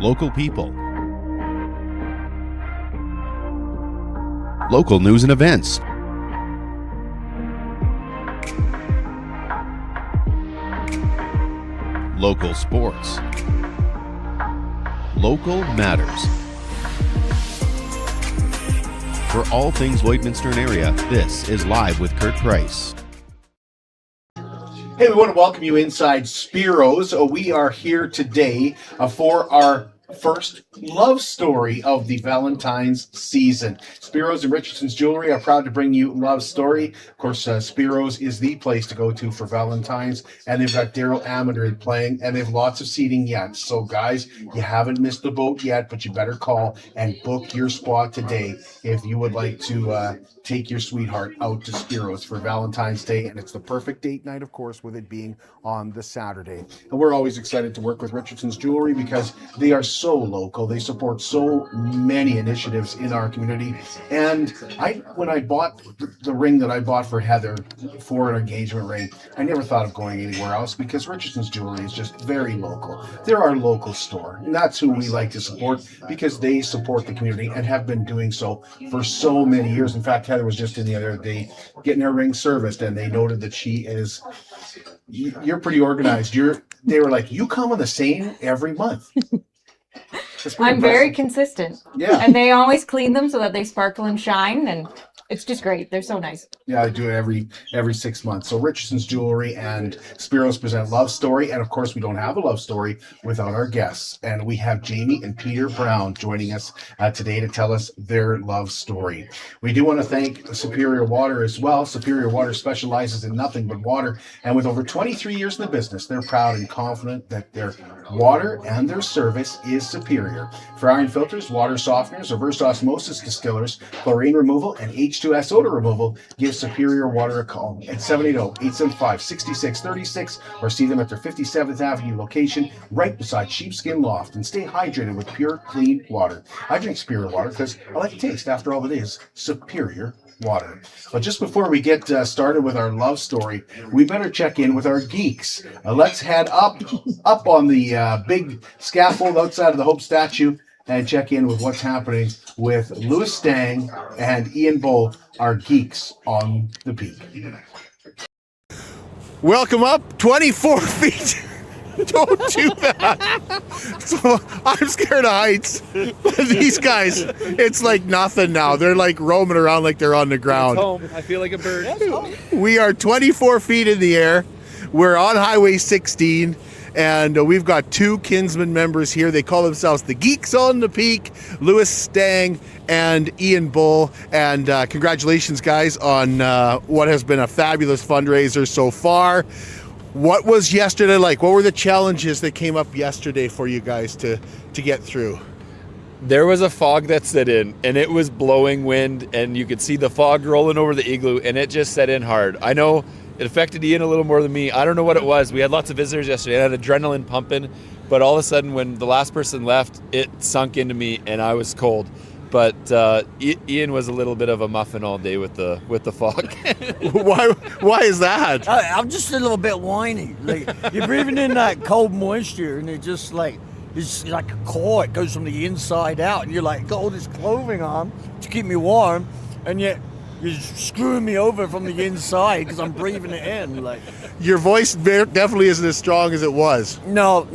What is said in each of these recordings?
local people, local news and events, local sports, local matters. For all things Lloydminster and area, this is Live with Kurt Price. Hey, we want to welcome you inside Spiro's. We are here today for our first love story of the Valentine's season. Spiro's and Richardson's Jewelry are proud to bring you Love Story. Of course, Spiro's is the place to go to for Valentine's, and they've got Daryl Amadrid playing, and they have lots of seating yet. So, guys, you haven't missed the boat yet, but you better call and book your spot today if you would like to take your sweetheart out to Spiro's for Valentine's Day. And it's the perfect date night, of course, with it being on the Saturday. And we're always excited to work with Richardson's Jewelry because they are so local. They support so many initiatives in our community. And when I bought the ring that I bought for Heather for an engagement ring, I never thought of going anywhere else because Richardson's Jewelry is just very local. They're our local store, and that's who we like to support because they support the community and have been doing so for so many years. In fact, Heather was just in the other day getting her ring serviced, and they noted that you're pretty organized. They were like, you come on the same every month. I'm very consistent. Yeah. And they always clean them so that they sparkle and shine, and it's just great. They're so nice. Yeah, I do it every 6 months. So Richardson's Jewelry and Spiro's present Love Story. And of course, we don't have a love story without our guests. And we have Jamie and Peter Brown joining us today to tell us their love story. We do want to thank Superior Water as well. Superior Water specializes in nothing but water. And with over 23 years in the business, they're proud and confident that their water and their service is superior. For iron filters, water softeners, reverse osmosis distillers, chlorine removal, and H2S odor removal, give Superior Water a call at 780-875-6636 or see them at their 57th Avenue location right beside Sheepskin Loft, and stay hydrated with pure, clean water. I drink Superior Water because I like the taste. After all, it is Superior Water. But just before we get started with our love story, we better check in with our geeks. Let's head up on the big scaffold outside of the Hope statue and check in with what's happening with Lewis Stang and Ian Bull, our geeks on the peak. Welcome up, 24 feet. Don't do that. So I'm scared of heights. But these guys, it's like nothing now. They're like roaming around like they're on the ground. It's home. I feel like a bird. We are 24 feet in the air. We're on Highway 16. And we've got two Kinsman members here. They call themselves the Geeks on the Peak, Lewis Stang and Ian Bull. And congratulations, guys, on what has been a fabulous fundraiser so far. What was yesterday like? What were the challenges that came up yesterday for you guys to get through? There was a fog that set in, and it was blowing wind, and you could see the fog rolling over the igloo, and it just set in hard. I know it affected Ian a little more than me. I don't know what it was. We had lots of visitors yesterday. I had adrenaline pumping, but all of a sudden when the last person left, it sunk into me and I was cold. But Ian was a little bit of a muffin all day with the fog. Why is that? I'm just a little bit whiny. Like, you're breathing in that cold moisture, and it's like a core. It goes from the inside out, and you're like, got all this clothing on to keep me warm, and yet you're screwing me over from the inside because I'm breathing it in. Like, your voice definitely isn't as strong as it was. No.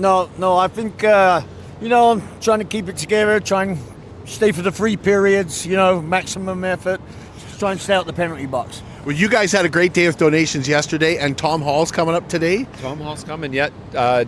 I think I'm trying to keep it together, try and stay for the free periods. Maximum effort. Just try and stay out the penalty box. Well, you guys had a great day with donations yesterday, and Tom Hall's coming up today. Tom Hall's coming yet.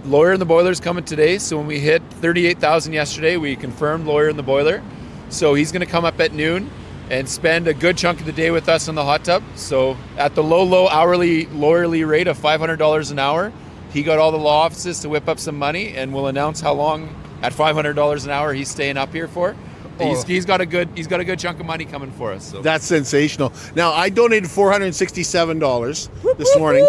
Lawyer and the Boiler's coming today. So when we hit 38,000 yesterday, we confirmed Lawyer and the Boiler. So he's going to come up at noon and spend a good chunk of the day with us in the hot tub. So at the low hourly lawyerly rate of $500 an hour, he got all the law offices to whip up some money, and we'll announce how long at $500 an hour he's staying up here for. He's got a good chunk of money coming for us. So. That's sensational. Now, I donated $467 this morning,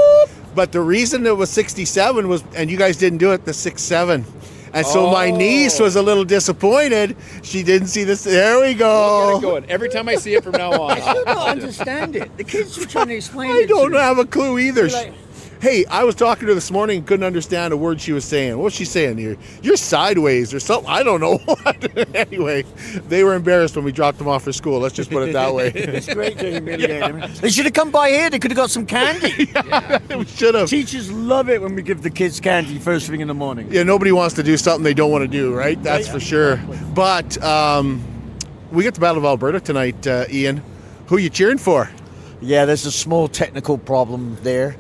but the reason it was 67 was, and you guys didn't do it, the 6-7. And so my niece was a little disappointed. She didn't see this. There we go. We'll get it going. Every time I see it from now on. I still don't understand it. The kids were trying to explain it. I don't have a clue either. Hey, I was talking to her this morning and couldn't understand a word she was saying. What was she saying? You're sideways or something. I don't know what. Anyway, they were embarrassed when we dropped them off for school. Let's just put it that way. It's great to humiliate them. They should have come by here. They could have got some candy. We should have. Teachers love it when we give the kids candy first thing in the morning. Yeah, nobody wants to do something they don't want to do, right? That's for sure. But we get the Battle of Alberta tonight, Ian. Who you cheering for? Yeah, there's a small technical problem there.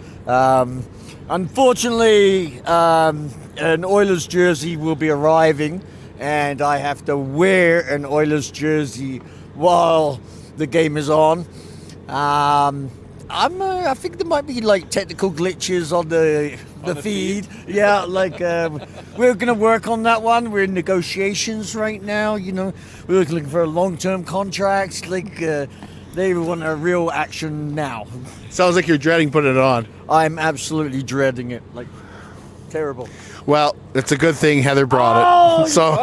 Unfortunately, an Oilers jersey will be arriving, and I have to wear an Oilers jersey while the game is on. I think there might be like technical glitches on the feed. Yeah, like we're gonna work on that one. We're in negotiations right now. You know, we're looking for a long-term contract. Like they want a real action now. Sounds like you're dreading putting it on. I'm absolutely dreading it. Like terrible. Well, it's a good thing Heather brought it. So.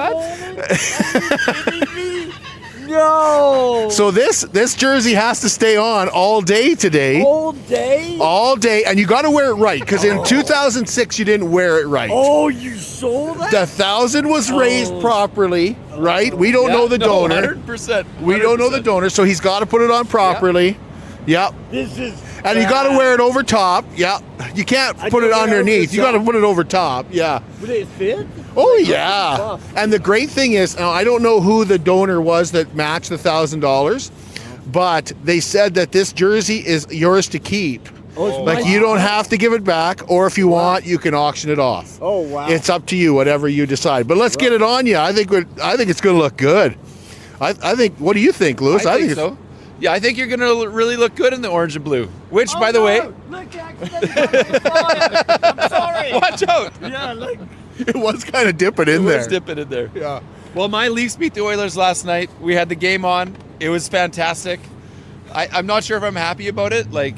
No. So this jersey has to stay on all day today. All day? All day, and you got to wear it right, because in 2006 you didn't wear it right. Oh, you saw that? The 1,000 was raised properly, right? We don't know the donor. 100%. We don't know the donor, so he's got to put it on properly. Yep. This is And you got to wear it over top. Yeah. You can't put it underneath. You got to put it over top. Yeah. Would it fit? Oh, yeah. And the great thing is, now, I don't know who the donor was that matched the $1,000, but they said that this jersey is yours to keep. Oh, like, you don't have to give it back, or if you want, you can auction it off. Oh, wow. It's up to you, whatever you decide. But let's get it on you. I think it's going to look good. I think. What do you think, Lewis? I think so. Yeah, I think you're going to really look good in the orange and blue. Which, by the way, Look, I'm sorry. watch out. Yeah, look. It was kind of dipping in It there. was dipping in there. Yeah. Well, my Leafs beat the Oilers last night. We had the game on. It was fantastic. I'm not sure if I'm happy about it, like,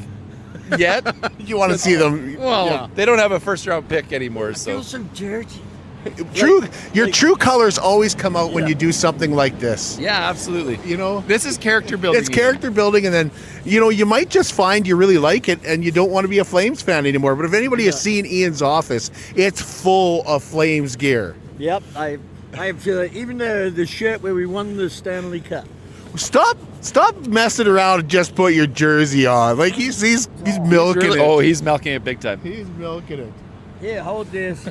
yet. You want to see them? Well, they don't have a first-round pick anymore, I feel so. so dirty. Your true colors always come out when you do something like this. Yeah, absolutely. You know, This is character building. it's character building, and then you might just find you really like it, and you don't want to be a Flames fan anymore. But if anybody has seen Ian's office, it's full of Flames gear. Yep, I feel it. Even the shirt where we won the Stanley Cup. Stop messing around and just put your jersey on. Like he's milking it. Oh, he's milking it big time. He's milking it. Yeah, hold this.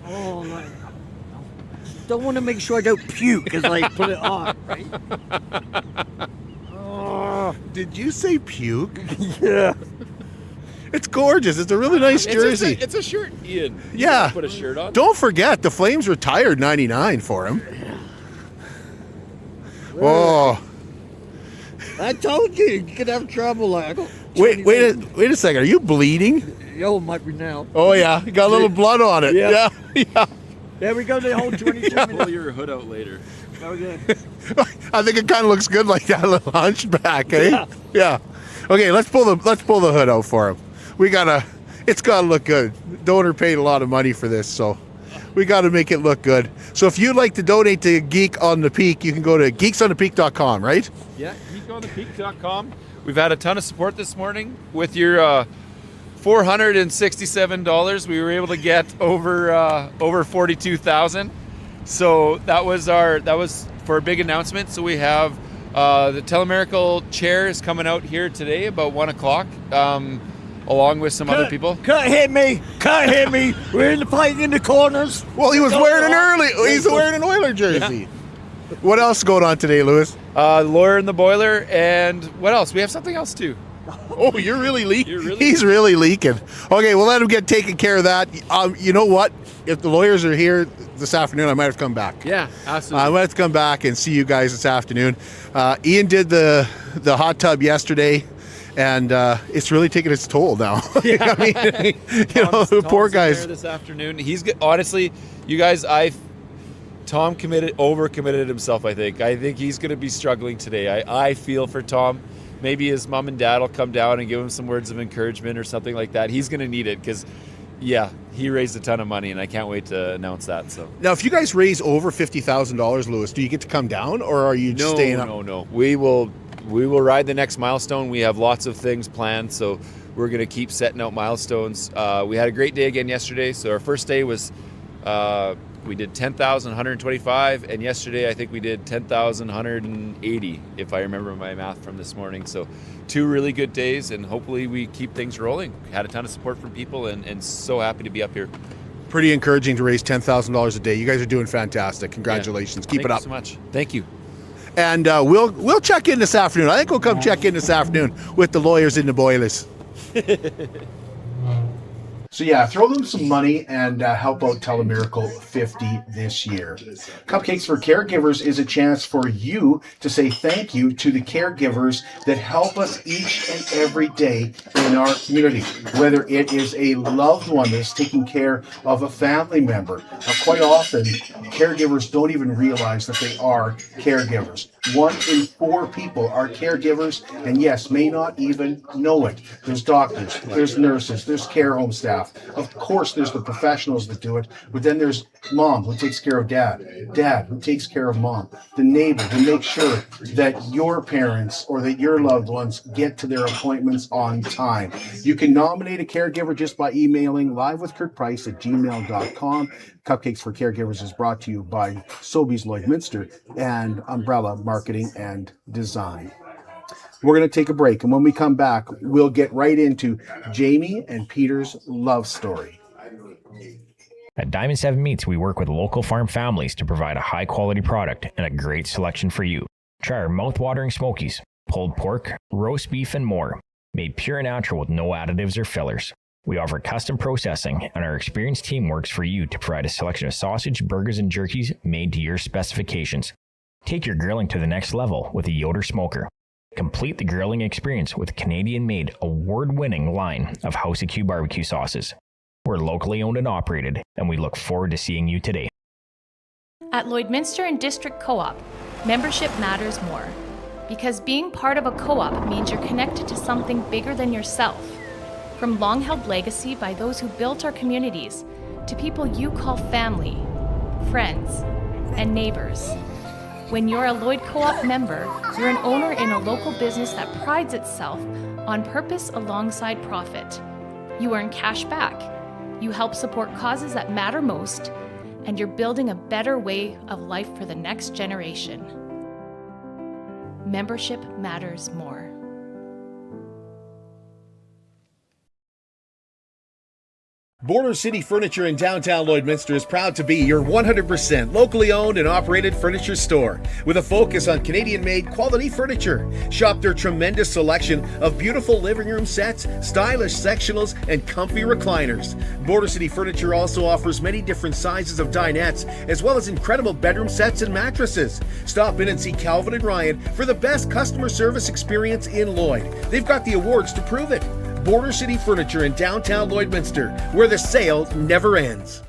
Oh, like, don't want to make sure I don't puke as I put it on, right? Oh, Did you say puke? yeah. It's gorgeous. It's a really nice jersey. It's a shirt, Ian. You Yeah. can't put a shirt on. Don't forget, the Flames retired '99 for him. Oh, I told you could have trouble. Like, I got wait a second. Are you bleeding? Yo, might be now. Oh yeah, you got a little blood on it. Yeah. Yeah. There we go. The whole 22 Pull minutes. your hood out later. Okay. I think it kind of looks good like that little hunchback, eh? Yeah. Yeah. Okay, let's pull the hood out for him. It's gotta look good. Donor paid a lot of money for this, so we gotta make it look good. So if you'd like to donate to Geek on the Peak, you can go to geeksonthepeak.com, right? Yeah, geekonthepeak.com. We've had a ton of support this morning with your $467. We were able to get over 42,000. So that was for a big announcement. So we have the Telemiracle chair is coming out here today about 1 o'clock, along with some other people. Can't hit me. Can't hit me. We're in the fighting in the corners. Well, he's wearing an Oiler jersey. What else is going on today, Lewis? Lawyer in the boiler, and what else? We have something else too. Oh, you're really leaking. You're really He's really leaking. Okay, we'll let him get taken care of that. You know what? If the lawyers are here this afternoon, I might have to come back. Yeah, absolutely. I might have to come back and see you guys this afternoon. Ian did the hot tub yesterday, and it's really taking its toll now. I mean, the poor Tom's guys. there this afternoon. He's honestly, you guys, Tom overcommitted himself. I think he's going to be struggling today. I feel for Tom. Maybe his mom and dad will come down and give him some words of encouragement or something like that. He's going to need it because, yeah, he raised a ton of money, and I can't wait to announce that. So Now, if you guys raise over $50,000, Lewis, do you get to come down, or are you just staying up? No. We will ride the next milestone. We have lots of things planned, so we're going to keep setting out milestones. We had a great day again yesterday. So our first day was we did 10,125, and yesterday I think we did 10,180, if I remember my math from this morning. So 2 really good days, and hopefully we keep things rolling. Had a ton of support from people, and so happy to be up here. Pretty encouraging to raise $10,000 a day. You guys are doing fantastic. Congratulations. Keep it up. Thank you so much. Thank you. And we'll check in this afternoon. I think we'll come check in this afternoon with the lawyers in the boilers. So yeah, throw them some money and help out Telemiracle 50 this year. Cupcakes for Caregivers is a chance for you to say thank you to the caregivers that help us each and every day in our community. Whether it is a loved one that's taking care of a family member. Quite often, caregivers don't even realize that they are caregivers. 1 in 4 people are caregivers, and yes, may not even know it. There's doctors, there's nurses, there's care home staff. Of course, there's the professionals that do it, but then there's mom who takes care of dad who takes care of mom, the neighbor who makes sure that your parents or that your loved ones get to their appointments on time. You can nominate a caregiver just by emailing livewithkirkprice@gmail.com. Cupcakes for Caregivers is brought to you by Sobeys Lloydminster and Umbrella Marketing and Design. We're going to take a break, and when we come back, we'll get right into Jamie and Peter's love story. At Diamond 7 Meats, we work with local farm families to provide a high-quality product and a great selection for you. Try our mouth-watering smokies, pulled pork, roast beef, and more, made pure and natural with no additives or fillers. We offer custom processing, and our experienced team works for you to provide a selection of sausage, burgers, and jerkies made to your specifications. Take your grilling to the next level with a Yoder smoker. Complete the grilling experience with Canadian-made, award-winning line of House of Q barbecue sauces. We're locally owned and operated, and we look forward to seeing you today. At Lloydminster and District Co-op, membership matters more. Because being part of a co-op means you're connected to something bigger than yourself. From long-held legacy by those who built our communities, to people you call family, friends, and neighbors. When you're a Lloyd Co-op member, you're an owner in a local business that prides itself on purpose alongside profit. You earn cash back, you help support causes that matter most, and you're building a better way of life for the next generation. Membership matters more. Border City Furniture in downtown Lloydminster is proud to be your 100% locally owned and operated furniture store with a focus on Canadian-made quality furniture. Shop their tremendous selection of beautiful living room sets, stylish sectionals, and comfy recliners. Border City Furniture also offers many different sizes of dinettes, as well as incredible bedroom sets and mattresses. Stop in and see Calvin and Ryan for the best customer service experience in Lloyd. They've got the awards to prove it. Border City Furniture in downtown Lloydminster, where the sale never ends.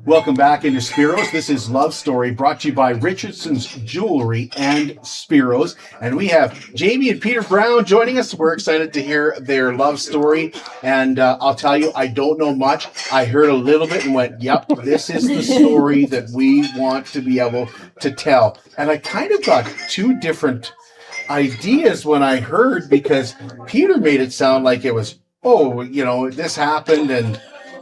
Welcome back into Spiros. This is Love Story, brought to you by Richardson's Jewelry and Spiros. And we have Jamie and Peter Brown joining us. We're excited to hear their love story. And I'll tell you, I don't know much. I heard a little bit and went, yep, this is the story that we want to be able to tell. And I kind of got 2 different ideas when I heard, because Peter made it sound like it was, oh, you know, this happened and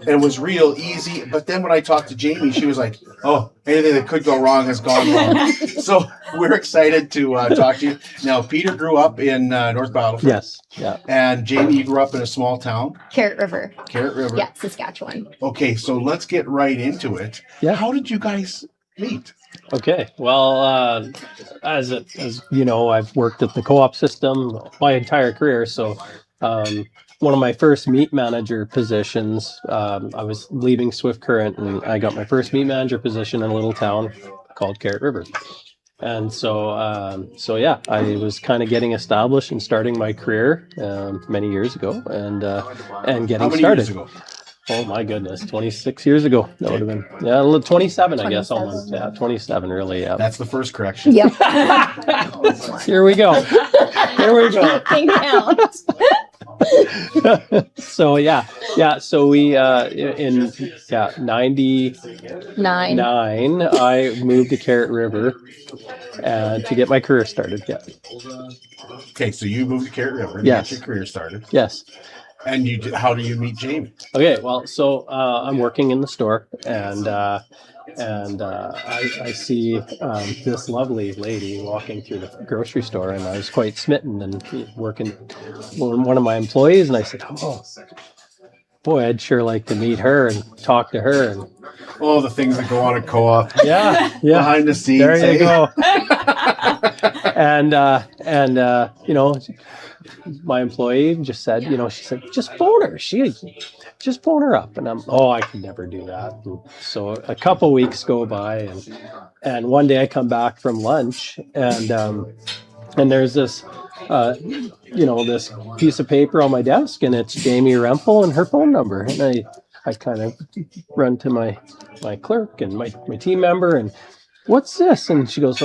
it was real easy. But then when I talked to Jamie, she was like, oh, anything that could go wrong has gone wrong. So we're excited to talk to you. Now, Peter grew up in North Battleford. Yes. Yeah. And Jamie, you grew up in a small town. Carrot River. Carrot River. Yeah, Saskatchewan. Okay, so let's get right into it. Yeah. How did you guys meet? Okay. Well, as you know, I've worked at the co-op system my entire career. So, one of my first meat manager positions, I was leaving Swift Current, and I got my first meat manager position in a little town called Carrot River. And so yeah, I was kind of getting established and starting my career many years ago, and getting How many started. years ago? Oh my goodness, 26 years ago. That would have been 27, I guess, almost. Yeah, 27, really. Yeah. That's the first correction. Yep. Here we go. Here we go. Thing counts. So yeah. So we in 99, I moved to Carrot River to get my career started. Yeah. Okay, so you moved to Carrot River and Yes. get your career started. Yes. And how do you meet Jamie? Okay. Well, so I'm working in the store, and I see this lovely lady walking through the grocery store, and I was quite smitten and working one of my employees, and I said, "Oh, boy, I'd sure like to meet her and talk to her." And Oh, the things that go on a co-op. yeah, Behind the scenes. there you eh? go. and my employee just said, she said, just phone her. Just phone her up. And I could never do that. And so a couple weeks go by, and one day I come back from lunch, and there's this, this piece of paper on my desk, and it's Jamie Rempel and her phone number. And I kind of run to my clerk and my team member, and what's this? And she goes,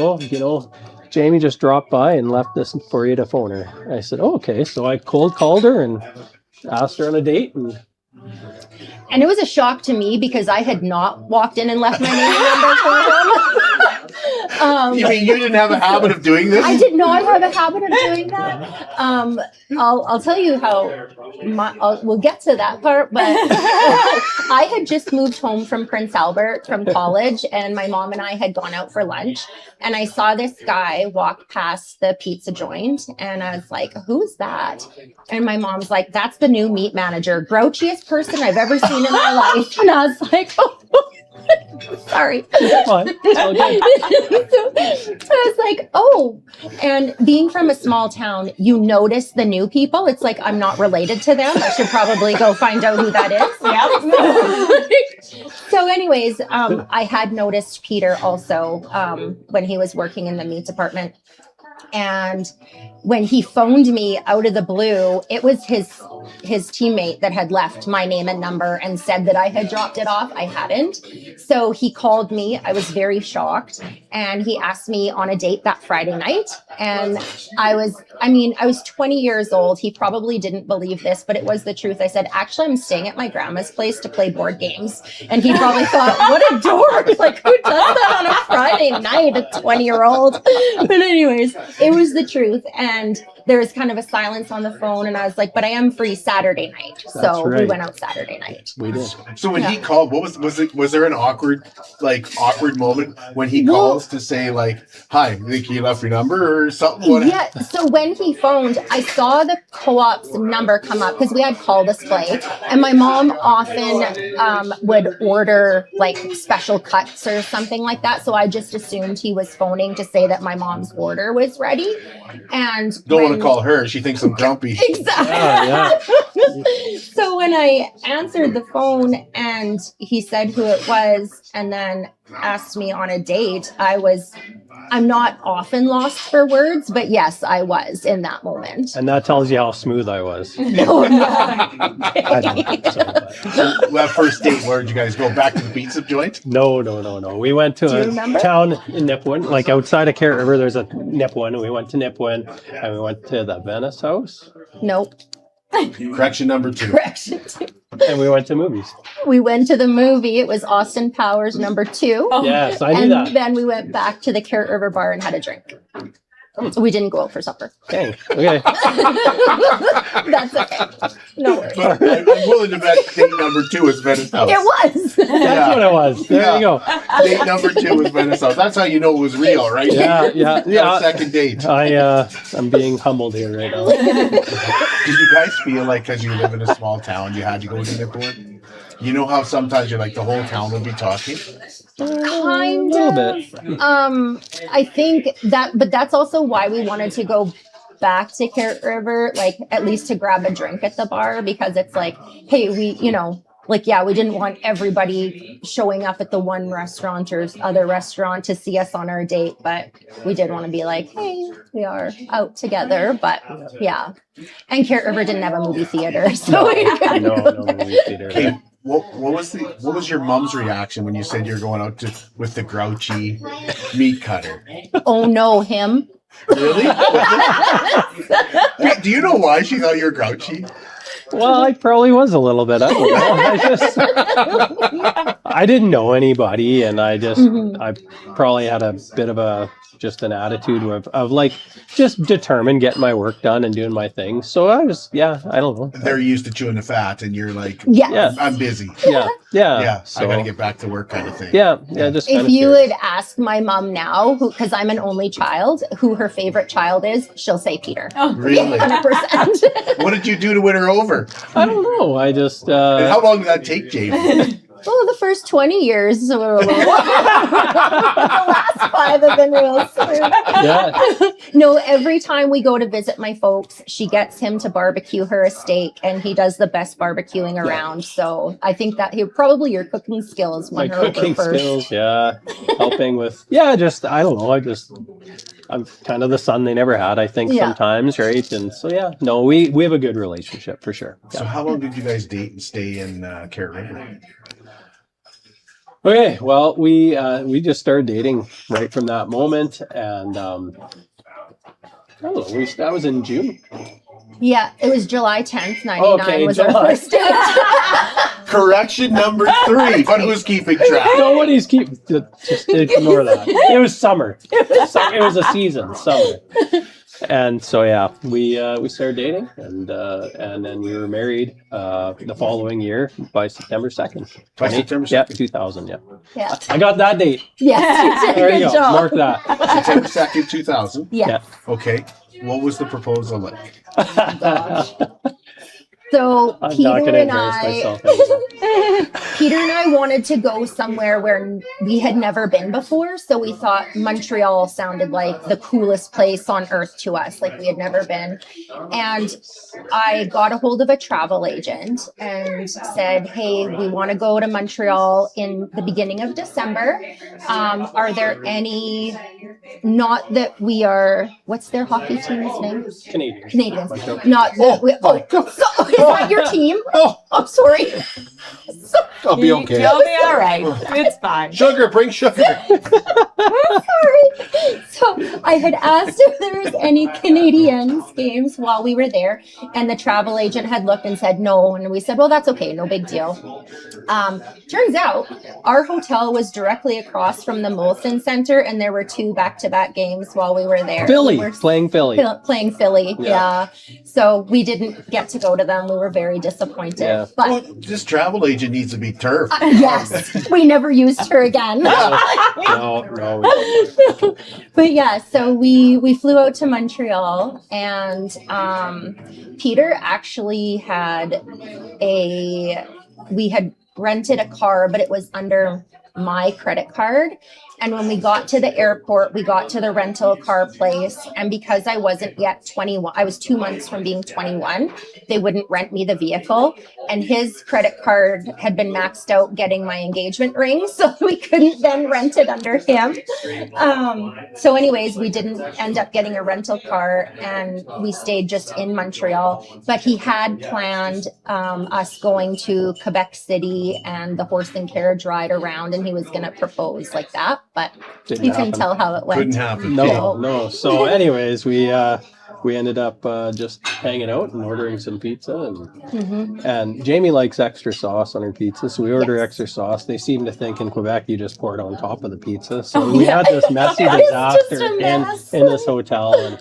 Jamie just dropped by and left this for you to phone her. I said, okay. So I cold called her and asked her on a date. And it was a shock to me because I had not walked in and left my name and number for him. You mean you didn't have a habit of doing this? I did not have a habit of doing that. I'll tell you how. We'll get to that part, but I had just moved home from Prince Albert from college, and my mom and I had gone out for lunch, and I saw this guy walk past the pizza joint, and I was like, "Who's that?" And my mom's like, "That's the new meat manager, grouchiest person I've ever seen in my life." And I was like, "Oh." Sorry. It's fine. It's all good. So I was like, oh, and being from a small town, you notice the new people. It's like, I'm not related to them. I should probably go find out who that is. Yep. So anyways, I had noticed Peter also when he was working in the meat department. And when he phoned me out of the blue, it was his teammate that had left my name and number and said that I had dropped it off. I hadn't. So he called me. I was very shocked. And he asked me on a date that Friday night. And I was 20 years old. He probably didn't believe this, but it was the truth. I said, actually, I'm staying at my grandma's place to play board games. And he probably thought, what a dork. Like, who does that on a Friday night, a 20-year-old? But anyways, it was the truth. And there was kind of a silence on the phone, and I was like, but I am free Saturday night. So right. we went out Saturday night. We did. So when he called, was there an awkward moment when he calls to say like, hi, I think you left your number or something? Yeah, so when he phoned, I saw the co-op's number come up because we had call display, and my mom often would order like special cuts or something like that. So I just assumed he was phoning to say that my mom's order was ready. And don't want to call her. She thinks I'm grumpy. Exactly. So when I answered the phone and he said who it was and then asked me on a date, I'm not often lost for words, but yes, I was in that moment. And that tells you how smooth I was. No. I don't know, So that first date, where did you guys go? Back to the pizza joint? No. We went to a town in Nipawin, like outside of Carrot River, there's a Nipawin, and we went to Nipawin, and we went to the Venice House. Nope. Correction number 2. Correction 2. And we went to movies. We went to the movie. It was Austin Powers number 2. Yes, I knew and that. Then we went back to the Carrot River bar and had a drink. We didn't go out for supper. Dang. Okay. That's okay. No worries. But I'm willing to bet date number 2 was Venice House. It was. That's what it was. There you go. Date number 2 was Venice House. That's how you know it was real, right? Yeah. Second date. I'm being humbled here right now. Did you guys feel like because you live in a small town, you had to go to Nipawin? You know how sometimes you're like the whole town will be talking? Kind a of. little bit. I think that, but that's also why we wanted to go back to Carrot River, like at least to grab a drink at the bar, because it's like, hey, like, yeah, we didn't want everybody showing up at the one restaurant or other restaurant to see us on our date, but we did want to be like, hey, we are out together. But yeah, and Carrot River didn't have a movie theater, so we couldn't No, go no there. movie theater. Okay, what was your mom's reaction when you said you're going out with the grouchy meat cutter? Oh no, him. Really? Do you know why she thought you were grouchy? Well, I probably was a little bit. I don't know. I didn't know anybody, and I probably had a bit of just an attitude of like just determined getting my work done and doing my thing. So I was, I don't know. They're used to chewing the fat, and you're like, Yes. I'm busy. Yeah. I got to get back to work, kind of thing. Yeah. Just If you would ask my mom now, because I'm an only child, who her favorite child is, she'll say Peter. Oh, Really? 100%. What did you do to win her over? I don't know. I just. And how long did that take, Jamie? Oh, the first 20 years. The last 5 have been real smooth. Yeah. No, every time we go to visit my folks, she gets him to barbecue her a steak, and he does the best barbecuing around. So I think that probably your cooking skills won My her over cooking first. skills, helping with, just, I don't know. I'm kind of the son they never had, I think, sometimes, right? And so, we have a good relationship for sure. So how long did you guys date and stay in Carrot River? Okay, well, we just started dating right from that moment, and I don't know, that was in June. Yeah, it was July 10th, 99 Okay, was July. our first date. Correction number 3. But who's keeping track? Nobody's just ignore that. It was summer. It was a season, summer. And so we started dating, and then we were married the following year by September 2nd. By September 2nd? Yeah, 2000. Yeah. Yeah. I got that date. Yes, you did. There you Good go. job. Mark that. September 2nd, 2000. Yeah. Okay. What was the proposal like? So I'm Peter not going to and embarrass I, myself. Peter and I wanted to go somewhere where we had never been before. So we thought Montreal sounded like the coolest place on earth to us, like we had never been. And I got a hold of a travel agent and said, hey, we want to go to Montreal in the beginning of December. Are there any, not that we are, what's their hockey team's name? Canadians. Not that we, so, is that your team? Oh, I'm sorry. I'll be okay. You'll be all right. It's fine. Sugar, bring sugar. Sorry. So I had asked if there was any Canadians games while we were there, and the travel agent had looked and said no, and we said, well, that's okay, no big deal. Turns out our hotel was directly across from the Molson Center, and there were 2 back-to-back games while we were there. Philly, We were playing Philly. playing Philly, yeah. So we didn't get to go to them. We were very disappointed. Yeah. But Well, this travel agent needs to be turfed. yes, we never used her again. No. But yeah, so we flew out to Montreal, and Peter actually we had rented a car, but it was under my credit card. And when we got to the airport, we got to the rental car place. And because I wasn't yet 21, I was 2 months from being 21, they wouldn't rent me the vehicle. And his credit card had been maxed out getting my engagement ring. So we couldn't then rent it under him. So anyways, we didn't end up getting a rental car, and we stayed just in Montreal. But he had planned us going to Quebec City and the horse and carriage ride around, and he was going to propose like that. But Didn't you happen. can tell how it went. Couldn't happen. No. So anyways, we ended up just hanging out and ordering some pizza, and Jamie likes extra sauce on her pizza, so we order extra sauce. They seem to think in Quebec you just pour it on top of the pizza. So we had this messy disaster in this hotel,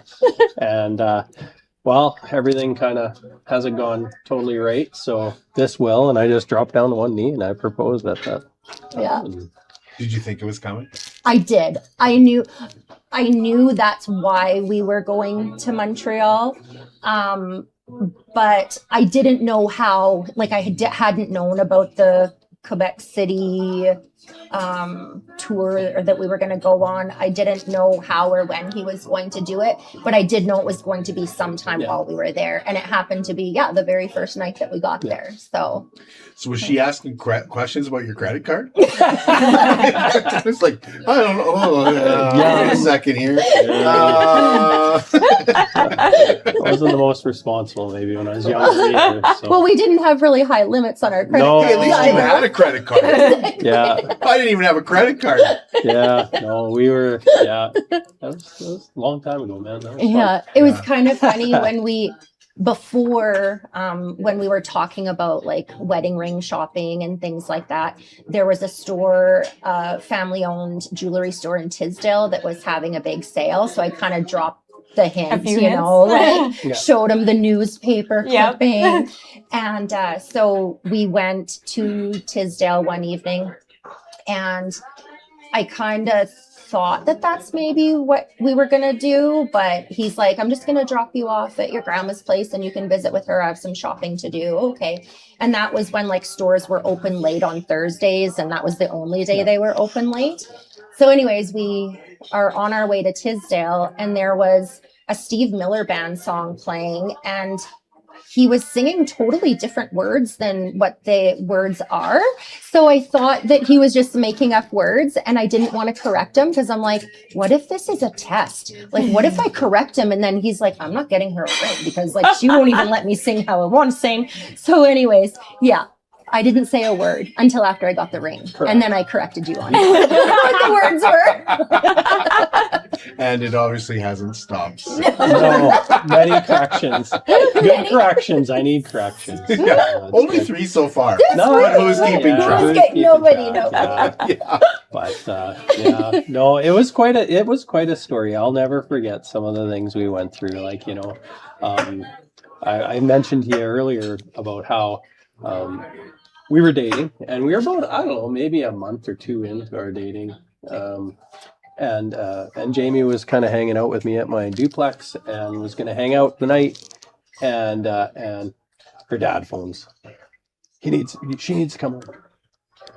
and well, everything kind of hasn't gone totally right. So this will, and I just dropped down to one knee and I proposed at that. Yeah. Did you think it was coming? I did. I knew that's why we were going to Montreal. But I didn't know how, like I hadn't known about the Quebec City tour that we were going to go on. I didn't know how or when he was going to do it, but I did know it was going to be sometime while we were there. And it happened to be, the very first night that we got there. So was she asking questions about your credit card? It's like, I don't know. Wait a second here. I wasn't the most responsible maybe when I was younger either. So. Well, we didn't have really high limits on our credit card. Hey, at least you had a credit card. Yeah. I didn't even have a credit card. Yeah. No, we were. Yeah. That was a long time ago, man. That was fun. It was kind of funny when we were talking about like wedding ring shopping and things like that. There was a store, family-owned jewelry store in Tisdale that was having a big sale. So I kind of dropped the hint, showed him the newspaper clipping. And so we went to Tisdale one evening, and I kind of thought that that's maybe what we were going to do, but he's like, I'm just going to drop you off at your grandma's place and you can visit with her. I have some shopping to do. Okay. And that was when like stores were open late on Thursdays, and that was the only day they were open late. So anyways, we are on our way to Tisdale, and there was a Steve Miller Band song playing, and he was singing totally different words than what the words are. So I thought that he was just making up words, and I didn't want to correct him because I'm like, what if this is a test? Like, what if I correct him and then he's like, I'm not getting her a ring because like she won't even let me sing how I want to sing. So anyways, I didn't say a word until after I got the ring. Correct. And then I corrected you on what the words were. And it obviously hasn't stopped. No, many corrections. Good corrections. I need corrections. Only 3 so far. Who's keeping track? Nobody knows. But no, it was quite a story. I'll never forget some of the things we went through. Like, I mentioned to you earlier about how we were dating, and we were about, I don't know, maybe a month or 2 into our dating. And Jamie was kind of hanging out with me at my duplex and was going to hang out the night. And her dad phones. She needs to come over.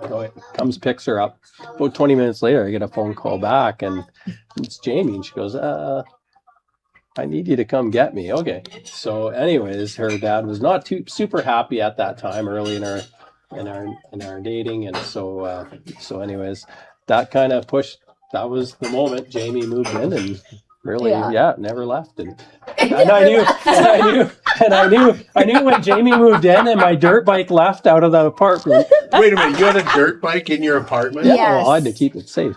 So comes, picks her up. About 20 minutes later, I get a phone call back, and it's Jamie, and she goes, I need you to come get me. Okay. So anyways, her dad was not too super happy at that time, early in our dating, and so anyways, that kind of pushed. That was the moment Jamie moved in, and really, never left. And I knew when Jamie moved in and my dirt bike left out of the apartment. Wait a minute, you had a dirt bike in your apartment? Yeah, well, I had to keep it safe.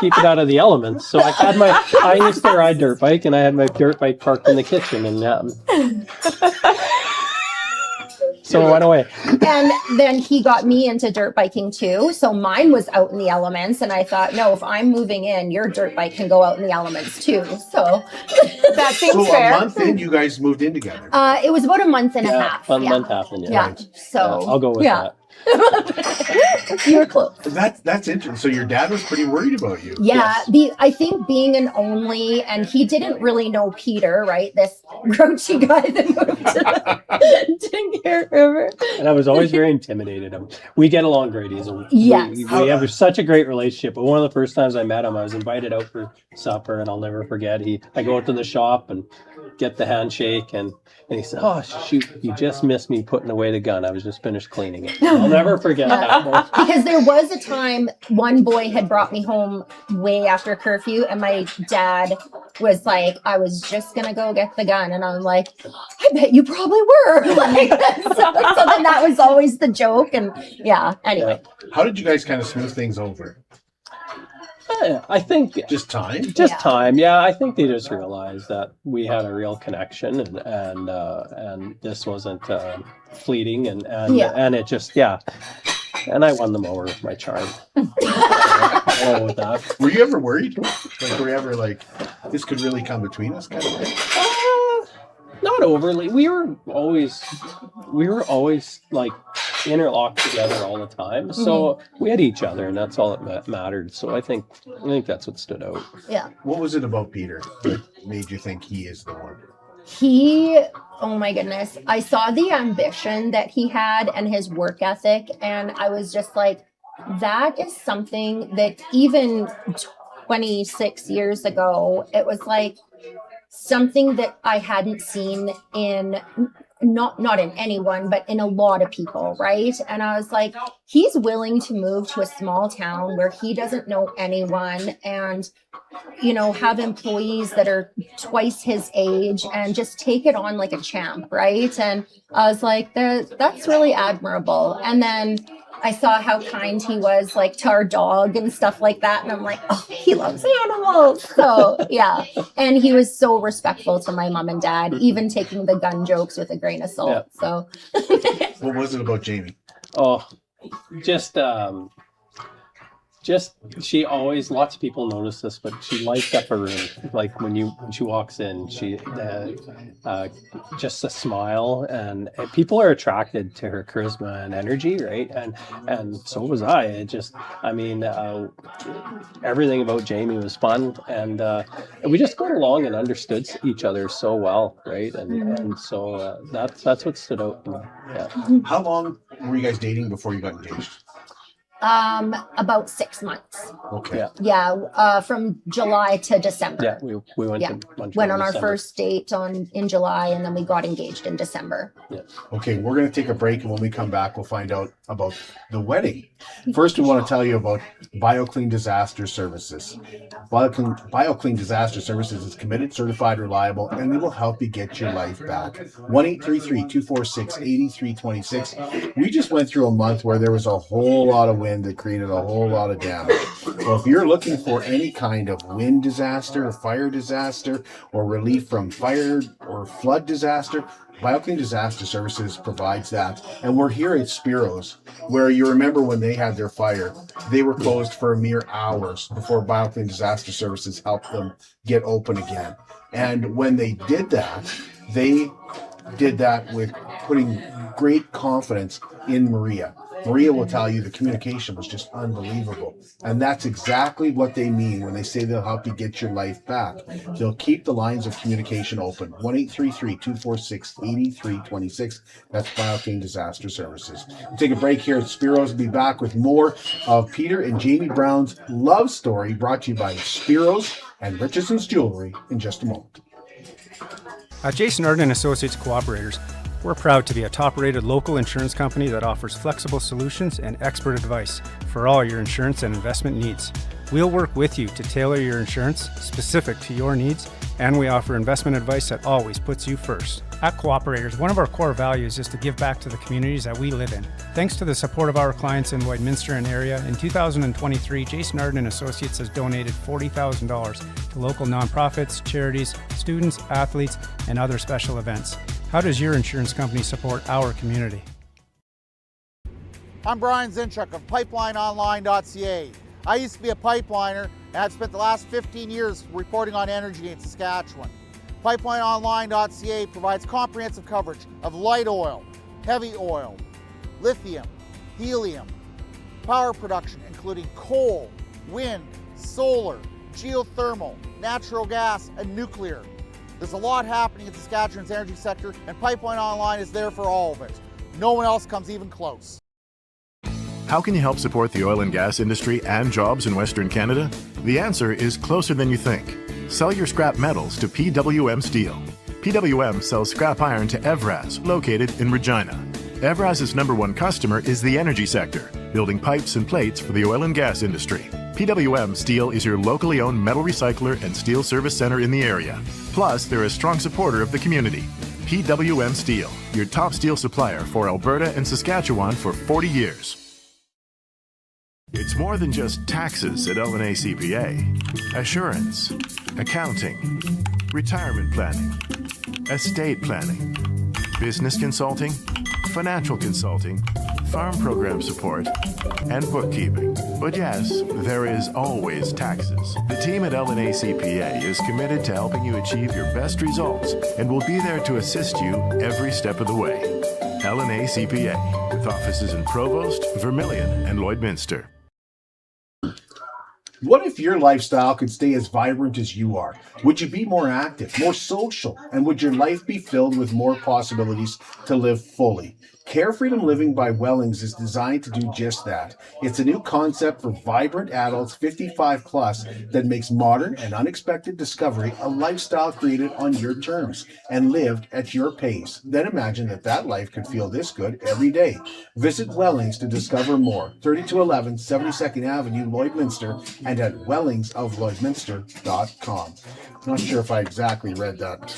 Keep it out of the elements. So I used to ride dirt bike, and I had my dirt bike parked in the kitchen, and so it went away. And then he got me into dirt biking too. So mine was out in the elements, and I thought, no, if I'm moving in, your dirt bike can go out in the elements too. So that seems fair. So a month in, you guys moved in together? It was about a month and a half. A month half in, Right. So I'll go with that. You were close. That's interesting. So your dad was pretty worried about you. Yeah, yes. I think being an only, and he didn't really know Peter, right? This grouchy guy that moved to Dinghare River. And I was always very intimidated. We get along great. We have such a great relationship. But one of the first times I met him, I was invited out for supper, and I'll never forget. I go out to the shop and get the handshake, and he said, "Oh shoot, you just missed me putting away the gun. I was just finished cleaning it." I'll never forget that. Because there was a time one boy had brought me home way after curfew, and my dad was like, "I was just gonna go get the gun," and I'm like, "I bet you probably were." So then that was always the joke, and anyway. How did you guys kind of smooth things over? I think just time. Time. Yeah, I think they just realized that we had a real connection, and this wasn't fleeting, and it just and I won them over with my charm. With that. Were you ever worried? Like, were you ever like, this could really come between us, kind of thing? Not overly. We were always like interlocked together all the time. So we had each other, and that's all that mattered. So I think that's what stood out. Yeah. What was it about Peter that made you think he is the one? Oh my goodness. I saw the ambition that he had and his work ethic, and I was just like, that is something that even 26 years ago, it was like something that I hadn't seen in not in anyone, but in a lot of people, right? And I was like, he's willing to move to a small town where he doesn't know anyone and have employees that are twice his age and just take it on like a champ, right? And I was like, that's really admirable. And then I saw how kind he was like to our dog and stuff like that. And I'm like, oh, he loves animals. So yeah. And he was so respectful to my mom and dad, even taking the gun jokes with a grain of salt. So What was it about Jamie? Oh, just she always, lots of people notice this, but she lights up a room. Like when she walks in, she just a smile, and people are attracted to her charisma and energy, right? And so was I. Everything about Jamie was fun, and we just got along and understood each other so well, right? And so that's what stood out. Yeah. How long were you guys dating before you got engaged? About 6 months. Okay. Yeah. From July to December. Yeah, we went to Montreal went on in our December. first date in July, and then we got engaged in December. Yeah. Okay, we're going to take a break, and when we come back, we'll find out about the wedding. First, we want to tell you about BioClean Disaster Services. BioClean Disaster Services is committed, certified, reliable, and they will help you get your life back. 1-833-246-8326. We just went through a month where there was a whole lot of wind that created a whole lot of damage. So if you're looking for any kind of wind disaster, fire disaster, or relief from fire or flood disaster, BioClean Disaster Services provides that. And we're here at Spiro's, where you remember when they had their fire, they were closed for a mere hours before BioClean Disaster Services helped them get open again. And when they did that with putting great confidence in Maria. Maria will tell you the communication was just unbelievable. And that's exactly what they mean when they say they'll help you get your life back. They'll keep the lines of communication open. 1-833-246-8326. That's BioClean Disaster Services. We'll take a break here at Spiro's. We'll be back with more of Peter and Jamie Brown's love story, brought to you by Spiro's and Richardson's Jewelry, in just a moment. At Jason Arden Associates Cooperators, we're proud to be a top-rated local insurance company that offers flexible solutions and expert advice for all your insurance and investment needs. We'll work with you to tailor your insurance specific to your needs, and we offer investment advice that always puts you first. At Cooperators, one of our core values is to give back to the communities that we live in. Thanks to the support of our clients in Lloydminster and area, in 2023, Jason Arden Associates has donated $40,000 to local nonprofits, charities, students, athletes, and other special events. How does your insurance company support our community? I'm Brian Zinchuk of PipelineOnline.ca. I used to be a pipeliner, and I've spent the last 15 years reporting on energy in Saskatchewan. PipelineOnline.ca provides comprehensive coverage of light oil, heavy oil, lithium, helium, power production including coal, wind, solar, geothermal, natural gas, and nuclear. There's a lot happening in Saskatchewan's energy sector, and Pipeline Online is there for all of it. No one else comes even close. How can you help support the oil and gas industry and jobs in Western Canada? The answer is closer than you think. Sell your scrap metals to PWM Steel. PWM sells scrap iron to Evraz, located in Regina. Evraz's #1 customer is the energy sector, building pipes and plates for the oil and gas industry. PWM Steel is your locally owned metal recycler and steel service center in the area. Plus, they're a strong supporter of the community. PWM Steel, your top steel supplier for Alberta and Saskatchewan for 40 years. It's more than just taxes at LNA CPA. Assurance, accounting, retirement planning, estate planning, business consulting, financial consulting, farm program support, and bookkeeping. But yes, there is always taxes. The team at LNA CPA is committed to helping you achieve your best results and will be there to assist you every step of the way. LNA CPA, with offices in Provost, Vermilion, and Lloydminster. What if your lifestyle could stay as vibrant as you are? Would you be more active, more social, and would your life be filled with more possibilities to live fully? Care Freedom Living by Wellings is designed to do just that. It's a new concept for vibrant adults 55 plus that makes modern and unexpected discovery a lifestyle created on your terms and lived at your pace. Then imagine that life could feel this good every day. Visit Wellings to discover more. 3211 72nd Avenue, Lloydminster, and at wellingsoflloydminster.com. I'm not sure if I exactly read that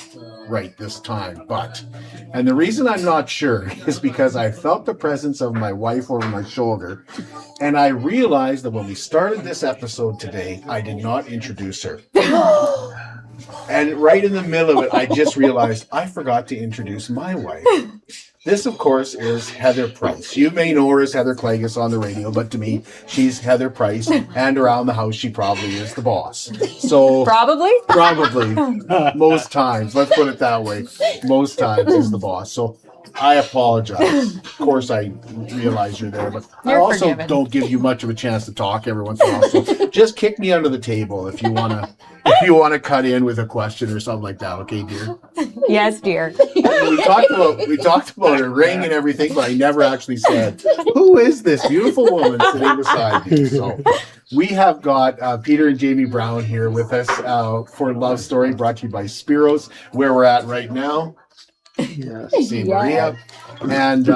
right this time, and the reason I'm not sure is because I felt the presence of my wife over my shoulder, and I realized that when we started this episode today, I did not introduce her. And right in the middle of it, I just realized I forgot to introduce my wife. This, of course, is Heather Price. You may know her as Heather Clagus on the radio, but to me, she's Heather Price, and around the house, she probably is the boss. So Probably? Most times. Let's put it that way. Most times is the boss. So I apologize. Of course, I realize you're there, but I also don't give you much of a chance to talk every once in a while. So just kick me under the table if you want to cut in with a question or something like that. Okay, dear? Yes, dear. We talked about her ring and everything, but I never actually said, who is this beautiful woman sitting beside me? So we have got Peter and Jamie Brown here with us for Love Story, brought to you by Spiros, where we're at right now. Yes. St. Maria. And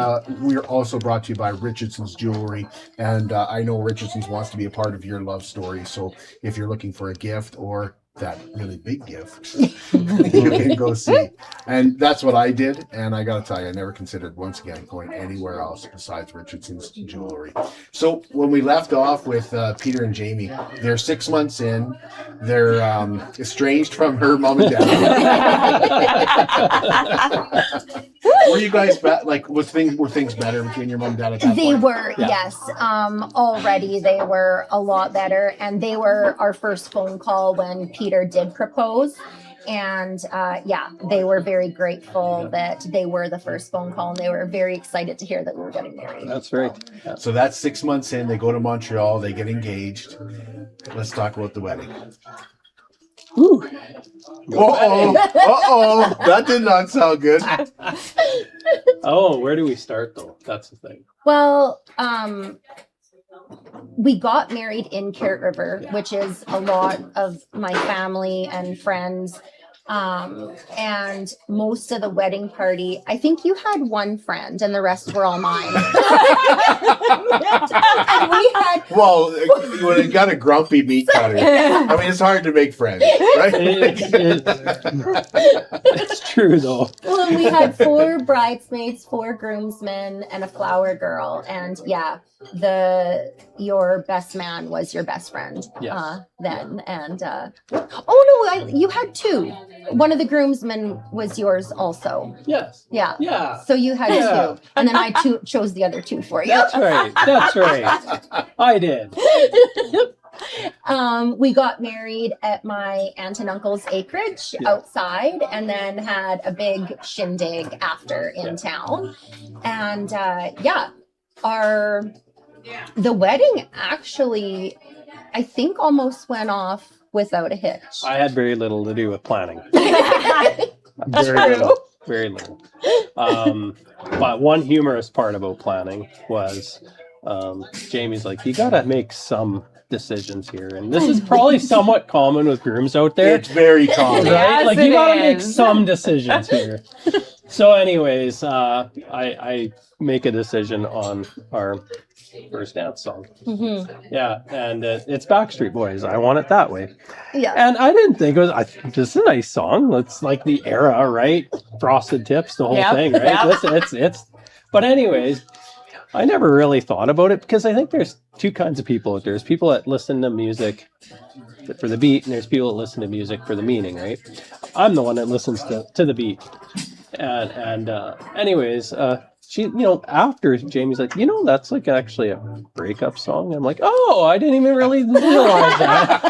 we're also brought to you by Richardson's Jewelry. And I know Richardson's wants to be a part of your love story. So if you're looking for a gift or that really big gift, you can go see. And that's what I did. And I got to tell you, I never considered once again going anywhere else besides Richardson's Jewelry. So when we left off with Peter and Jamie, they're 6 months in. They're estranged from her mom and dad. Were you guys were things better between your mom and dad at that They point? were, yes. Already they were a lot better, and they were our first phone call when Peter did propose. And they were very grateful that they were the first phone call, and they were very excited to hear that we were getting married. That's right. Yeah. So that's 6 months in. They go to Montreal. They get engaged. Let's talk about the wedding. Woo. Uh-oh. That did not sound good. Oh, where do we start, though? That's the thing. Well, we got married in Carrot River, which is a lot of my family and friends. And most of the wedding party, I think you had one friend and the rest were all mine. And we had... Well, when you got a grumpy meat cutter, I mean, it's hard to make friends, right? It's true, though. Well, we had 4 bridesmaids, 4 groomsmen, and a flower girl. And your best man was your best friend then. And you had 2. One of the groomsmen was yours also. Yes. Yeah. Yeah. So you had 2. And then I chose the other 2 for you. That's right. That's right. I did. We got married at my aunt and uncle's acreage outside, and then had a big shindig after in town. And the wedding actually, I think, almost went off without a hitch. I had very little to do with planning. Very little. But one humorous part about planning was Jamie's like, you got to make some decisions here. And this is probably somewhat common with grooms out there. It's very common. Right? Yes, You got to make is. some decisions here. So anyways, I make a decision on our first dance song. Mm-hmm. Yeah, and it's Backstreet Boys. I Want It That Way. Yeah. And I didn't think it was, this is a nice song. It's like the era, right? Frosted Tips, the whole thing, right? Yep. It's, but anyways, I never really thought about it because I think there's 2 kinds of people out there. There's people that listen to music for the beat, and there's people that listen to music for the meaning, right? I'm the one that listens to the beat. And anyways, she, after Jamie's like, that's like actually a breakup song. I'm like, oh, I didn't even really realize that.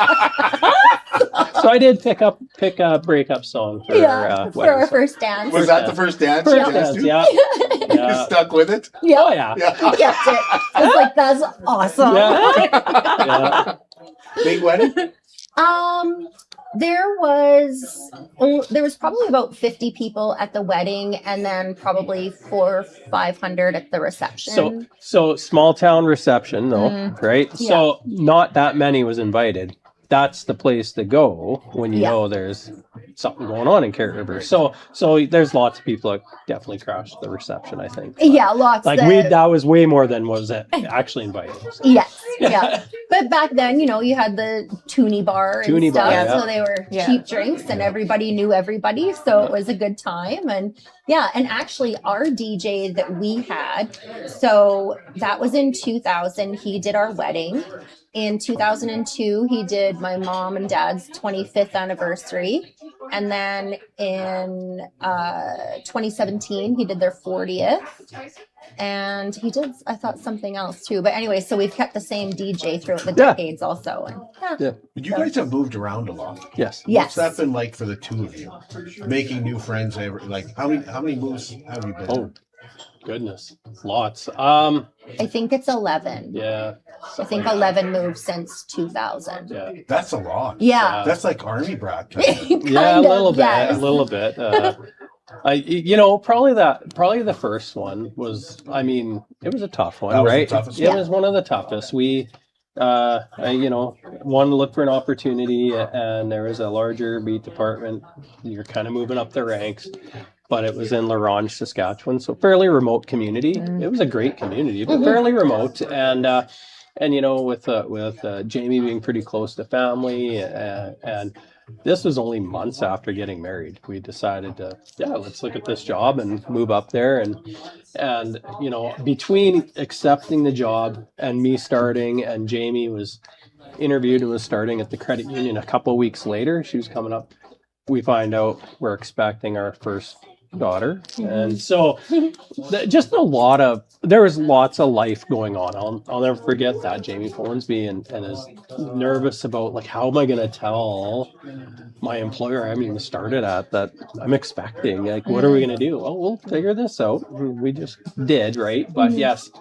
So I did pick a breakup song for for our first dance. Was that the first dance? First dance, yeah. You stuck with it? Yeah. Oh yeah. We kept it. I was like, that's awesome. Yeah. Big wedding? There was probably about 50 people at the wedding, and then probably 400 or 500 at the reception. So small town reception, though, right? Yeah. So not that many was invited. That's the place to go when you know there's something going on in Carrot River. So there's lots of people that definitely crashed the reception, I think. But Yeah, lots. like that was way more than was actually invited. So. Yes, yeah. But back then, you had the Toonie Bar and stuff, so they were cheap drinks, and everybody knew everybody, so it was a good time. And actually our DJ that we had, so that was in 2000. He did our wedding. In 2002, he did my mom and dad's 25th anniversary. And then in 2017, he did their 40th. And he did, I thought, something else too. But anyway, so we've kept the same DJ throughout the decades also. And, You guys have moved around a lot. Yes. What's that been like for the two of you? Making new friends, like how many moves have you been? Oh, goodness, lots. I think it's 11. Yeah. I think 11 moves since 2000. Yeah. That's a lot. Yeah. That's like Army brat. Yeah, a little bit, a little bit. Probably the first one was, it was a tough one, That was the right? toughest It one? was one of the toughest. We, wanted to look for an opportunity, and there was a larger beat department. You're kind of moving up the ranks, but it was in La Ronge, Saskatchewan, so fairly remote community. It was a great community, but fairly remote, and with Jamie being pretty close to family, and this was only months after getting married. We decided to, let's look at this job and move up there. And between accepting the job and me starting, and Jamie was interviewed and was starting at the credit union a couple of weeks later, she was coming up, we find out we're expecting our first daughter. And so just there was lots of life going on. I'll never forget that. Jamie phones me and is nervous about, like, how am I going to tell my employer I haven't even started at that I'm expecting? Like, what are we going to do? Well, we'll figure this out. We just did, right? But yes,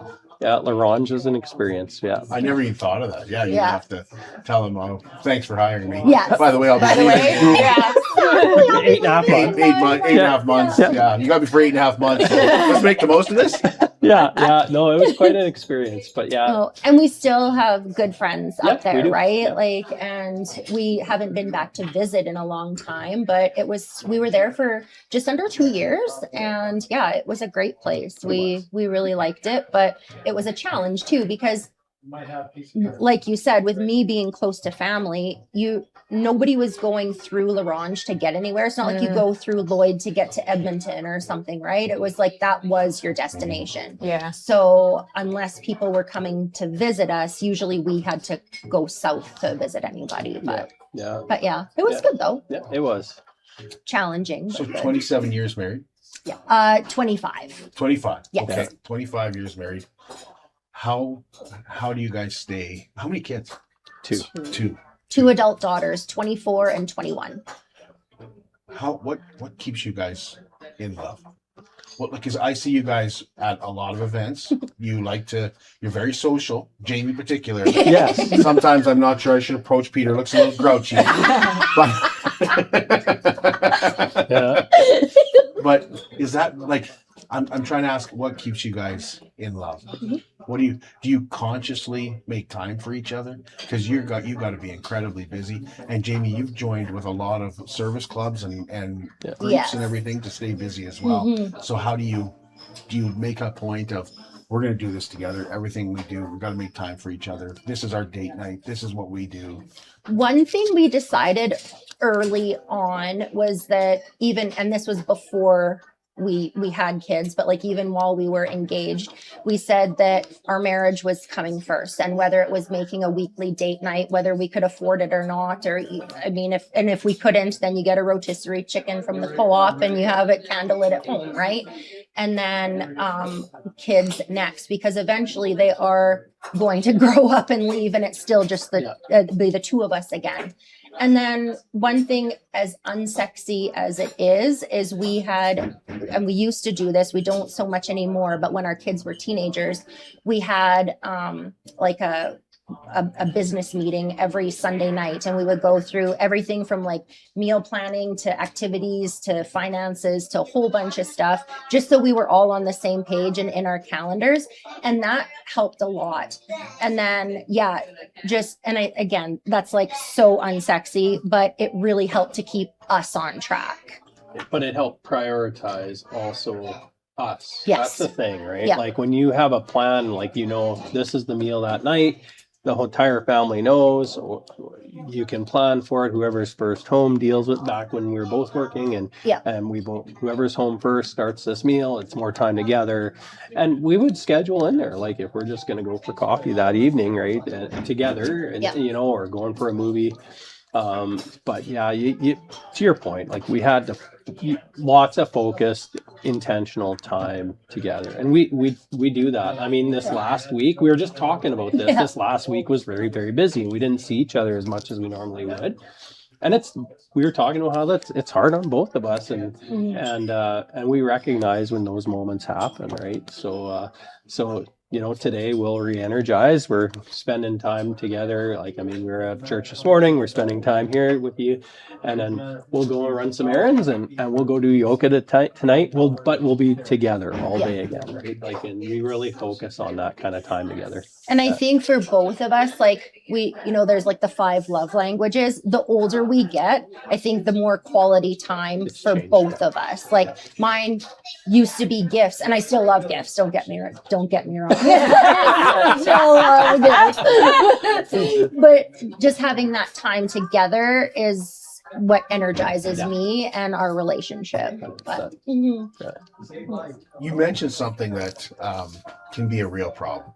La Ronge is an experience. Yeah. I never even thought of that. Yeah, you have to tell them, oh, thanks for hiring me. Yes. By the way, I'll be leaving. 8.5 months. 8.5 months. Yeah. You got me for 8.5 months. So let's make the most of this. Yeah. No, it was quite an experience, but yeah. Oh, and we still have good friends up we there, do. right? Yeah. Like, and we haven't been back to visit in a long time, but we were there for just under 2 years, and it was a great place. We really liked it, but it was a challenge too, because like you said, with me being close to family, nobody was going through La Ronge to get anywhere. It's not like you go through Lloyd to get to Edmonton or something, right? It was like that was your destination. Yeah. So unless people were coming to visit us, usually we had to go south to visit anybody. But it was good though. Yeah, it was challenging. So but good. 27 years married. Yeah. 25. 25. Yes. Okay. 25 years married. How do you guys stay? How many kids? Two. 2 adult daughters, 24 and 21. What keeps you guys in love? Well, because I see you guys at a lot of events. You're very social, Jamie particularly. Yes. Sometimes I'm not sure I should approach Peter. Looks a little grouchy. But is that like, I'm trying to ask, what keeps you guys in love? What do you consciously make time for each other? Because you got to be incredibly busy. And Jamie, you've joined with a lot of service clubs and groups and everything to stay busy as well. So how do you make a point of, we're going to do this together? Everything we do, we've got to make time for each other. This is our date night. This is what we do. One thing we decided early on was that and this was before we had kids, but like even while we were engaged, we said that our marriage was coming first, and whether it was making a weekly date night, whether we could afford it or not, or if we couldn't, then you get a rotisserie chicken from the co-op and you have it candlelit at home, right? And then kids next, because eventually they are going to grow up and leave, and it's still just be the two of us again. And then one thing, as unsexy as it is we had, and we used to do this, we don't so much anymore, but when our kids were teenagers, we had like a a business meeting every Sunday night, and we would go through everything from like meal planning to activities to finances to a whole bunch of stuff, just so we were all on the same page and in our calendars. And that helped a lot. And then, again, that's like so unsexy, but it really helped to keep us on track. But it helped prioritize also us. Yes. That's the thing, right? Yeah. Like when you have a plan, like, this is the meal that night, the whole entire family knows, or you can plan for it. Whoever's first home deals with, back when we were both working, and whoever's home first starts this meal. It's more time together, and we would schedule in there, like if we're just going to go for coffee that evening, right, together, and or going for a movie. But yeah, you to your point, like we had lots of focused, intentional time together, and we do that. I mean, this last week we were just talking about this. This last week was very, very busy. We didn't see each other as much as we normally would, and we were talking about how it's hard on both of us, and we recognize when those moments happen, right? So today we'll re-energize. We're spending time together. Like, I mean, we were at church this morning. We're spending time here with you, and then we'll go and run some errands, and we'll go do yoga tonight. We'll be together all day again, right? Like, and we really focus on that kind of time together. And I think for both of us, like there's like the 5 love languages. The older we get, I think the more quality time for both of us. Like mine used to be gifts, and I still love gifts. Don't get me wrong. Still love gifts. But just having that time together is what energizes me and our relationship. But, You mentioned something that can be a real problem.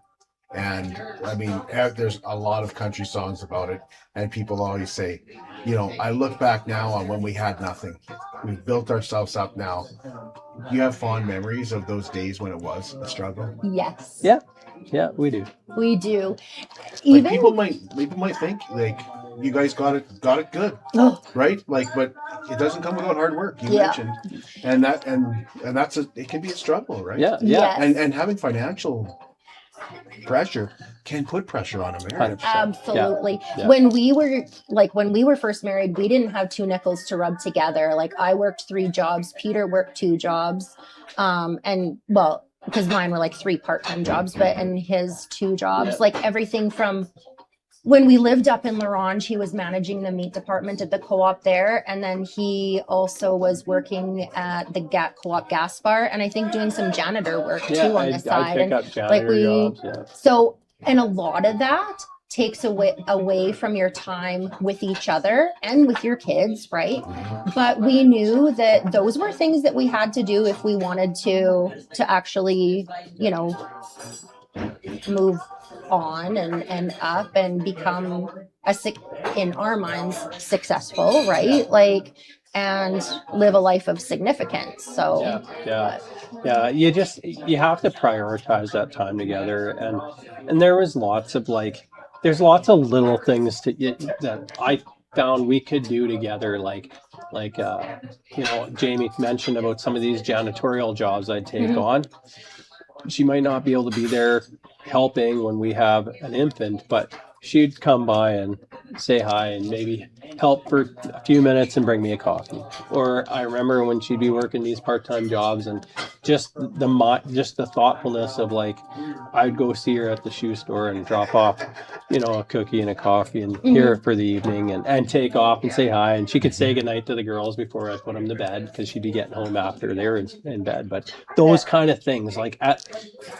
And I mean, there's a lot of country songs about it, and people always say, I look back now on when we had nothing. We've built ourselves up now. You have fond memories of those days when it was a struggle? Yes. Yeah, we do. We do. Even people might think like you guys got it good, right? Like, but it doesn't come without hard work. You mentioned, and that's it can be a struggle, right? Yeah. Yes. And having financial pressure can put pressure on a marriage. 100%. Absolutely. Yeah. When we were first married, we didn't have 2 nickels to rub together. Like I worked 3 jobs, Peter worked 2 jobs, because mine were like 3 part-time jobs, and his 2 jobs, like everything from when we lived up in La Ronge, he was managing the meat department at the co-op there. And then he also was working at the co-op gas bar, and I think doing some janitor work too on the side. I pick up janitor jobs, So, and a lot of that takes away from your time with each other and with your kids, right? But we knew that those were things that we had to do if we wanted to actually, move on and up and become in our minds successful, right? Like, and live a life of significance. So yeah, you have to prioritize that time together, and there was lots of there's lots of little things that I found we could do together, like Jamie mentioned about some of these janitorial jobs I'd take on. She might not be able to be there helping when we have an infant, but she'd come by and say hi and maybe help for a few minutes and bring me a coffee. Or I remember when she'd be working these part-time jobs, and just the thoughtfulness of I'd go see her at the shoe store and drop off, a cookie and a coffee and hear her for the evening and take off and say hi. And she could say goodnight to the girls before I put them to bed, because she'd be getting home after they were in bed. But those kind of things,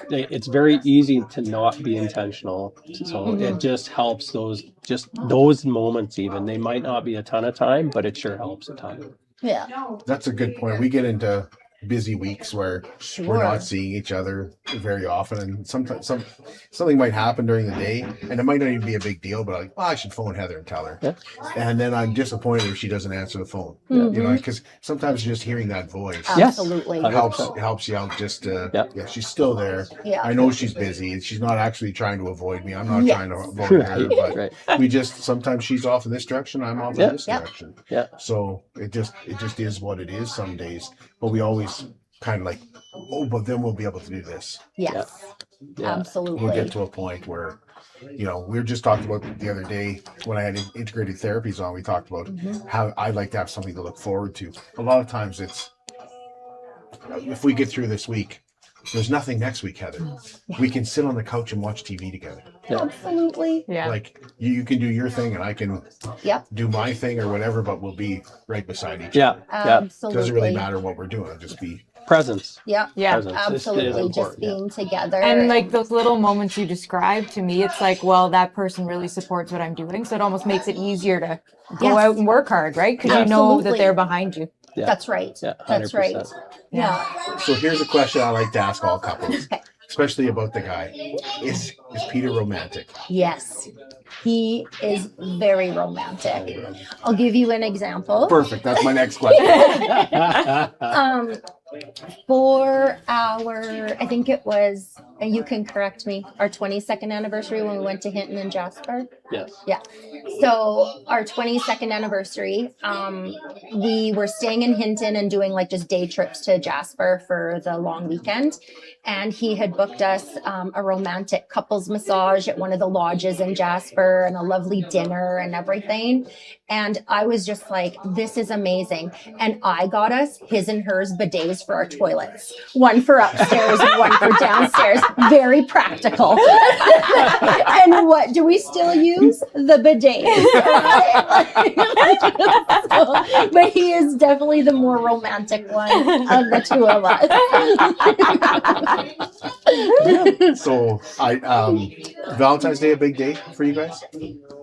it's very easy to not be intentional. So it just helps those moments. Even they might not be a ton of time, but it sure helps a ton. Yeah, that's a good point. We get into busy weeks where we're not seeing each other very often, and sometimes something might happen during the day, and it might not even be a big deal, but I should phone Heather and tell her. And then I'm disappointed if she doesn't answer the phone. Because sometimes just hearing that voice absolutely helps you out. Just she's still there. I know she's busy, and she's not actually trying to avoid me. I'm not trying to avoid her, but we just sometimes she's off in this direction, I'm off in this direction. So it just is what it is some days, but we always kind of but then we'll be able to do this. Yes. Absolutely. We'll get to a point where you know, we were just talking about the other day when I had integrated therapies on, we talked about how I'd like to have something to look forward to. A lot of times it's, if we get through this week, there's nothing next week, Heather. We can sit on the couch and watch TV together. Absolutely. Yeah. Like you can do your thing and I can do my thing or whatever, but we'll be right beside each other. Absolutely. Doesn't really matter what we're doing. It'll just be Presence. Yeah. Presence. Absolutely. Just being together. And like those little moments you described, to me, it's like, well, that person really supports what I'm doing. So it almost makes it easier to go out and work hard, right? Because you know that they're behind you. Yeah. That's right. Yeah, That's right. 100%. Yeah. So here's a question I like to ask all couples, especially about the guy. Is Peter romantic? Yes. He is very romantic. I'll give you an example. Perfect. That's my next question. For our, I think it was, and you can correct me, our 22nd anniversary when we went to Hinton and Jasper. Yes. Yeah. So our 22nd anniversary, we were staying in Hinton and doing like just day trips to Jasper for the long weekend. And he had booked us a romantic couples massage at one of the lodges in Jasper and a lovely dinner and everything. And I was just like, this is amazing. And I got us his and hers bidets for our toilets. One for upstairs and one for downstairs. Very practical. And what do we still use? The bidets. But he is definitely the more romantic one of the two of us. So Valentine's Day a big day for you guys?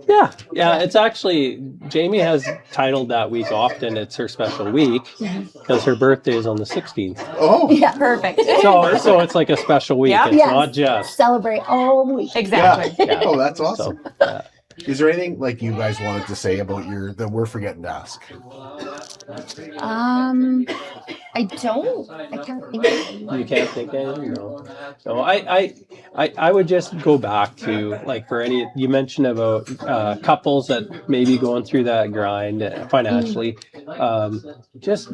Yeah, it's actually, Jamie has titled that week often, it's her special week, because her birthday is on the 16th. Oh, yeah, perfect. So it's like a special week. Yeah. It's Yes. not just. Celebrate all week. Exactly. Yeah. Oh, that's awesome. So, Is there anything like you guys wanted to say about that we're forgetting to ask? I can't think of it. You can't think of anything? No. I would just go back to, like, for any, you mentioned about couples that may be going through that grind financially. Just,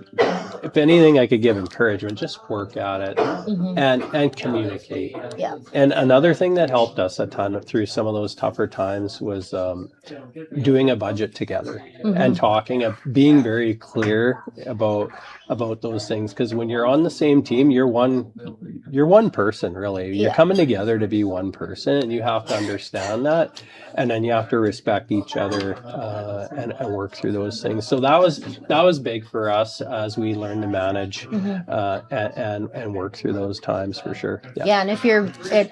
if anything, I could give encouragement, just work at it and communicate. Yeah. And another thing that helped us a ton through some of those tougher times was doing a budget together and talking, being very clear about those things, because when you're on the same team, you're one person, really. You're coming together to be one person, and you have to understand that, and then you have to respect each other and work through those things. So that was big for us as we learned to manage and work through those times, for sure. Yeah, and if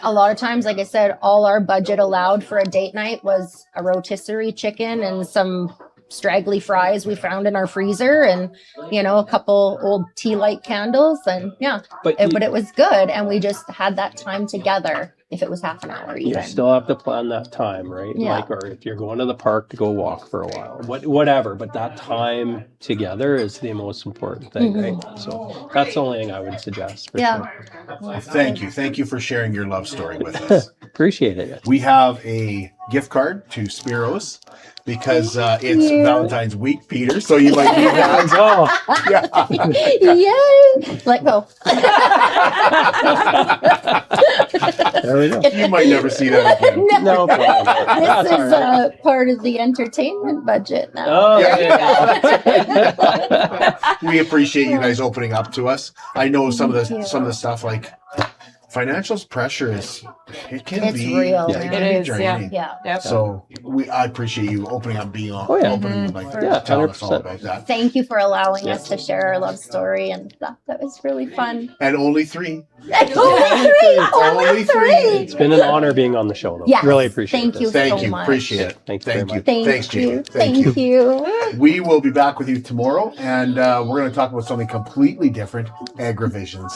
a lot of times, like I said, all our budget allowed for a date night was a rotisserie chicken and some straggly fries we found in our freezer, and a couple old tea light candles, and but it was good, and we just had that time together. If it was half an hour, even. You still have to plan that time, right? Yeah. Like, or if you're going to the park, to go walk for a while, whatever. But that time together is the most important thing, right? So that's the only thing I would suggest. For sure. Well, thank you for sharing your love story with us. Appreciate it. We have a gift card to Spiro's because it's Valentine's week, Peter. So you might need that. Yeah. Let go. There we go. You might never see that again. No problem. This is part of the entertainment budget now. Oh, We appreciate you guys opening up to us. I know some of the stuff, like financial pressure it's be real. it Man. can It be is, draining. Yeah. So I appreciate you opening up, being on, opening, Yeah, telling us all 100%. about that. Thank you for allowing us to share our love story and stuff. That was really fun. And only 3. Only three. It's been an honor being on the show, though. Yes. Really appreciate Thank this. you Thank so you. much. Appreciate it. Thank you very much. Thanks, Jamie. Thank you. We will be back with you tomorrow, and we're going to talk about something completely different: agrivisions.